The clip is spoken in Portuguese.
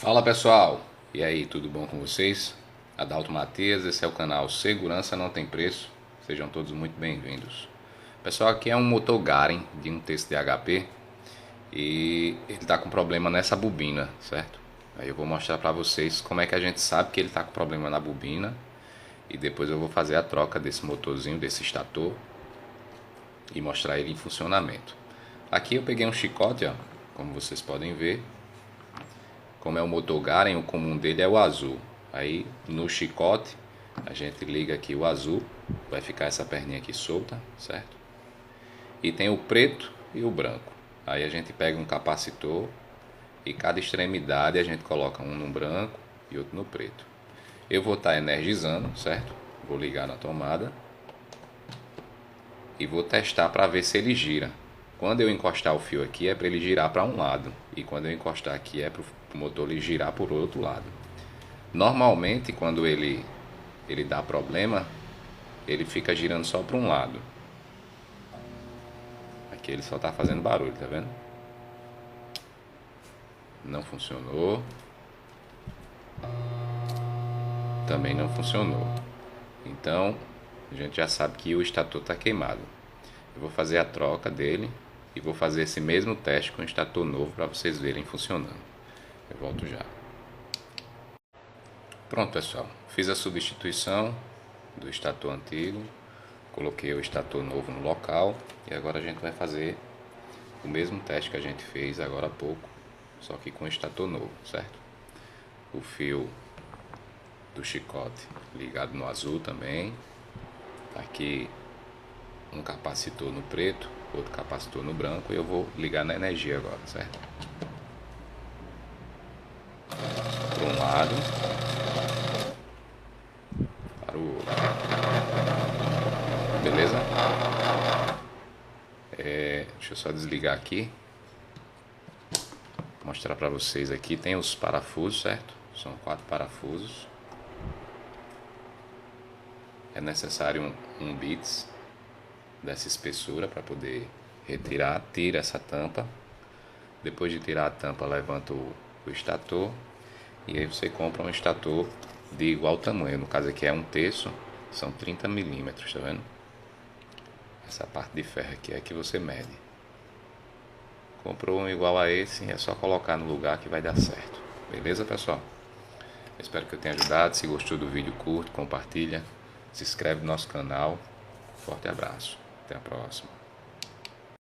Fala pessoal, e aí, tudo bom com vocês? Adalto Matias, esse é o canal Segurança Não Tem Preço, sejam todos muito bem-vindos. Pessoal, aqui é um motor Garmin de um texto de HP e ele está com problema nessa bobina, certo? Aí eu vou mostrar para vocês como é que a gente sabe que ele está com problema na bobina e depois eu vou fazer a troca desse motorzinho, desse estator e mostrar ele em funcionamento. Aqui eu peguei um chicote, ó, como vocês podem ver. Como é o motor Garmin, o comum dele é o azul. Aí no chicote a gente liga aqui o azul, vai ficar essa perninha aqui solta, certo? E tem o preto e o branco. Aí a gente pega um capacitor e cada extremidade a gente coloca um no branco e outro no preto. Eu vou estar energizando, certo? Vou ligar na tomada e vou testar para ver se ele gira. Quando eu encostar o fio aqui é para ele girar para um lado e quando eu encostar aqui é para o motor ele girar por outro lado. Normalmente quando ele dá problema, ele fica girando só para um lado. Aqui ele só está fazendo barulho, tá vendo? Não funcionou. Também não funcionou. Então a gente já sabe que o estator está queimado. Eu vou fazer a troca dele e vou fazer esse mesmo teste com o estator novo para vocês verem funcionando. Eu volto já. Pronto pessoal, fiz a substituição do estator antigo, coloquei o estator novo no local e agora a gente vai fazer o mesmo teste que a gente fez agora há pouco, só que com o estator novo, certo? O fio do chicote ligado no azul também, aqui um capacitor no preto, outro capacitor no branco e eu vou ligar na energia agora, certo? Para um lado, para o outro. Beleza? Deixa eu só desligar aqui. Mostrar para vocês aqui, tem os parafusos, certo? São 4 parafusos. É necessário um bits dessa espessura para poder retirar. Tira essa tampa. Depois de tirar a tampa, levanta o estator e aí você compra um estator de igual tamanho. No caso aqui é 1/3, são 30 milímetros, tá vendo? Essa parte de ferro aqui é que você mede. Comprou um igual a esse, é só colocar no lugar que vai dar certo. Beleza, pessoal? Espero que eu tenha ajudado. Se gostou do vídeo, curte, compartilha, se inscreve no nosso canal. Forte abraço. Até a próxima.